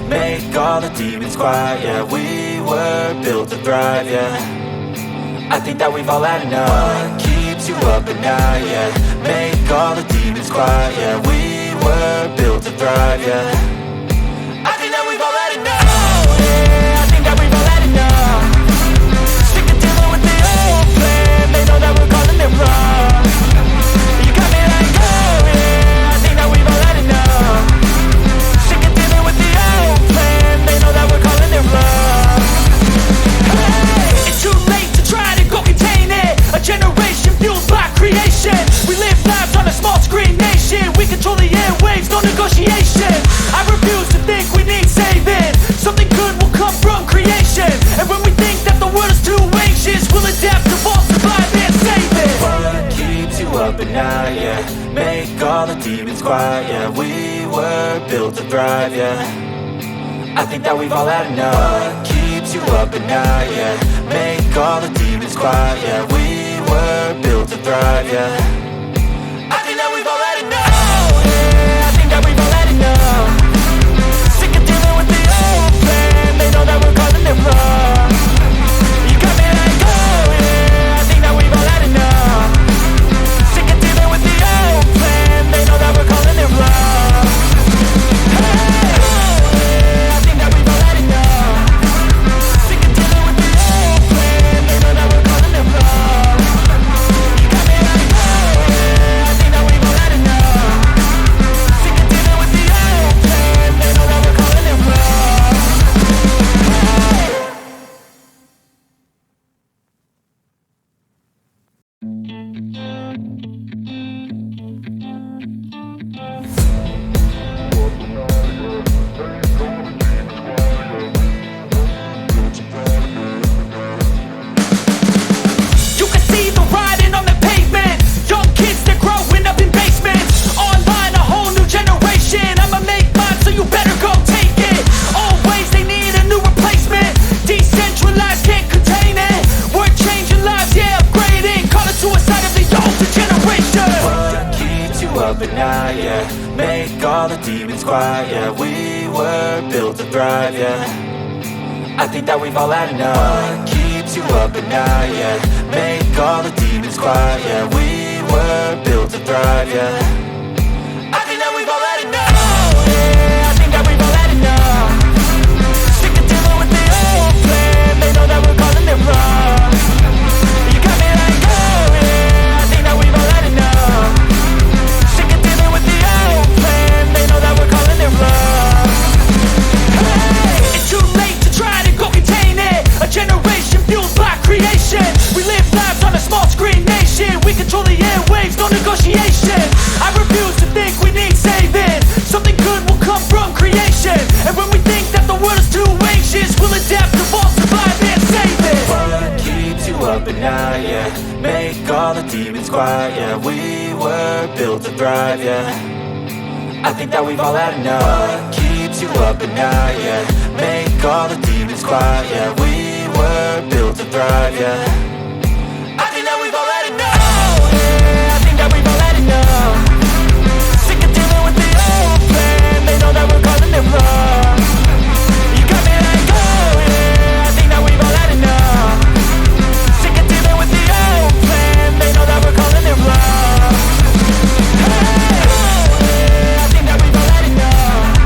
make all the demons quiet, yeah. We were built to thrive, yeah. I think that we've all had enough. What keeps you up at night, yeah. Make all the demons quiet, yeah. We were built to thrive, yeah. I think that we've all had enough. Oh, yeah, I think that we've all had enough. Sick of dealing with the old plan. They know that we're calling it wrong. You got me like, oh yeah, I think that we've all had enough. Sick of dealing with the old plan. They know that we're calling it wrong. Hey, it's too late to try to go contain it. A generation fueled by creation. We live lives on a small screen nation. We control the airwaves, no negotiation. I refuse to think we need saving. Something good will come from creation. And when we think that the world is too anxious, we'll adapt, evolve, survive and save it. What keeps you up at night, yeah. Make all the demons quiet, yeah. We were built to thrive, yeah. I think that we've all had enough. What keeps you up at night, yeah. Make all the demons quiet, yeah. We were built to thrive, yeah. I think that we've all had enough. Oh, yeah, I think that we've all had enough. Sick of dealing with the old plan. They know that we're calling it wrong. You got me like, oh yeah, I think that we've all had enough. Sick of dealing with the old plan. They know that we're calling it wrong. Hey, oh yeah, I think that we've all had enough. Sick of dealing with the old plan. They know that we're calling it wrong. You got me like, oh yeah, I think that we've all had enough. Sick of dealing with the old plan. They know that we're calling it wrong. You can see the writing on the pavement. Young kids, they're growing up in basements. Online, a whole new generation. I'ma make mine, so you better go take it. Always, they need a new replacement. Decentralized, can't contain it. We're changing lives, yeah, upgrading. Call it suicide of the older generation. What keeps you up at night, yeah. Make all the demons quiet, yeah. We were built to thrive, yeah. I think that we've all had enough. What keeps you up at night, yeah. Make all the demons quiet, yeah. We were built to thrive, yeah. I think that we've all had enough. Oh yeah, I think that we've all had enough. Sick of dealing with the old plan. They know that we're calling it wrong. You got me like, oh yeah, I think that we've all had enough. Sick of dealing with the old plan. They know that we're calling it wrong. Hey, it's too late to try to go contain it. A generation fueled by creation. We live lives on a small screen nation. We control the airwaves, no negotiation. I refuse to think we need saving. Something good will come from creation. And when we think that the world is too anxious, we'll adapt, evolve, survive and save it. What keeps you up at night, yeah. Make all the demons quiet, yeah. We were built to thrive, yeah. I think that we've all had enough. What keeps you up at night, yeah. Make all the demons quiet, yeah. We were built to thrive, yeah. I think that we've all had enough. Oh yeah, I think that we've all had enough. Sick of dealing with the old plan. They know that we're calling it wrong. You got me like, oh yeah, I think that we've all had enough. Sick of dealing with the old plan. They know that we're calling it wrong. Hey, oh yeah, I think that we've all had enough.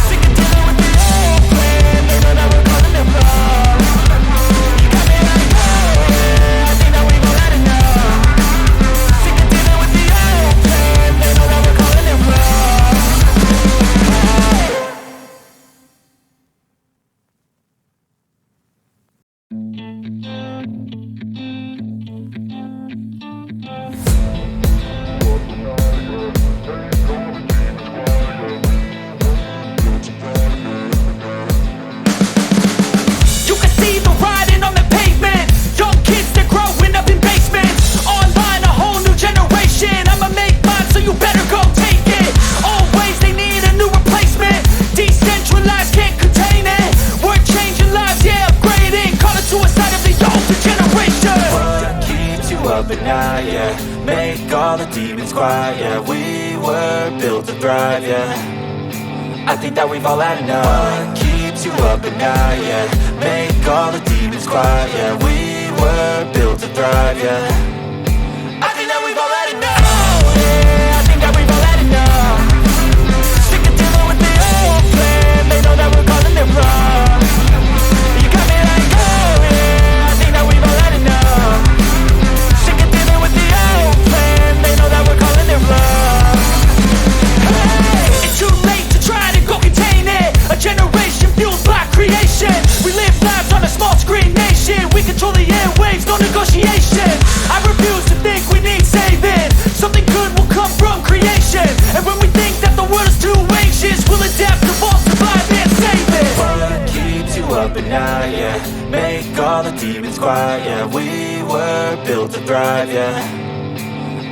Sick of dealing with the old plan. They know that we're calling it wrong. You got me like, oh yeah, I think that we've all had enough. Sick of dealing with the old plan. They know that we're calling it wrong. You can see the writing on the pavement. Young kids, they're growing up in basements. Online, a whole new generation. I'ma make mine, so you better go take it. Always, they need a new replacement. Decentralized, can't contain it. We're changing lives, yeah, upgrading. Call it suicide of the older generation. What keeps you up at night, yeah. Make all the demons quiet, yeah. We were built to thrive, yeah. I think that we've all had enough. What keeps you up at night, yeah? Make all the demons quiet, yeah. We were built to thrive, yeah. I think that we've all had enough, yeah. I think that we've all had enough. Sick of dealing with the old plan. They know that we're calling it wrong. You got me like, oh yeah. I think that we've all had enough. Sick of dealing with the old plan. They know that we're calling it wrong. Hey, it's too late to try to go contain it. A generation fueled by creation. We live lives on a small screen nation. We control the airwaves, no negotiation. I refuse to think we need saving. Something good will come from creation. And when we think that the world is too anxious, we'll adapt, evolve, survive and save it. What keeps you up at night, yeah? Make all the demons quiet, yeah. We were built to thrive, yeah.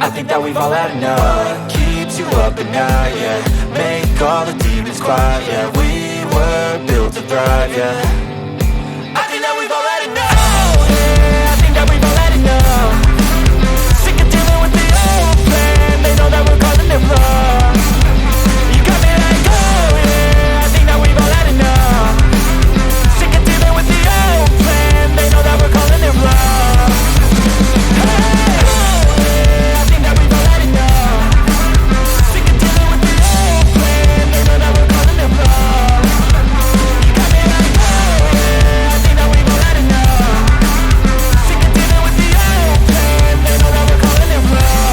I think that we've all had enough. What keeps you up at night, yeah? Make all the demons quiet, yeah. We were built to thrive, yeah. I think that we've all had enough, yeah. I think that we've all had enough. Sick of dealing with the old plan. They know that we're calling it wrong. You got me like, oh yeah. I think that we've all had enough. Sick of dealing with the old plan. They know that we're calling it wrong. Hey, oh yeah. I think that we've all had enough. Sick of dealing with the old plan. They know that we're calling it wrong. You got me like, oh yeah. I think that we've all had enough. Sick of dealing with the old plan. They know that we're calling it wrong.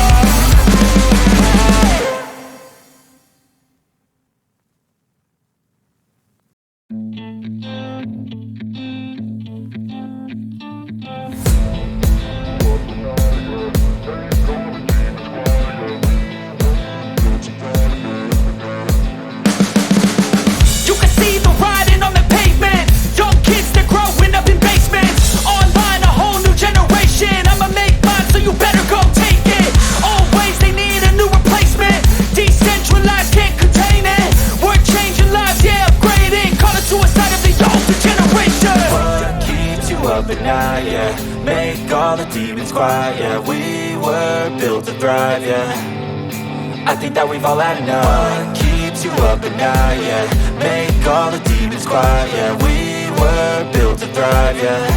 You can see the writing on the pavement. Young kids, they're growing up in basements. Online, a whole new generation. I'ma make mine, so you better go take it. Always, they need a new replacement. Decentralized, can't contain it. We're changing lives, yeah, upgrading. Call it suicide of the older generation. What keeps you up at night, yeah? Make all the demons quiet, yeah. We were built to thrive, yeah. I think that we've all had enough. What keeps you up at night, yeah? Make all the demons quiet, yeah. We were built to thrive, yeah.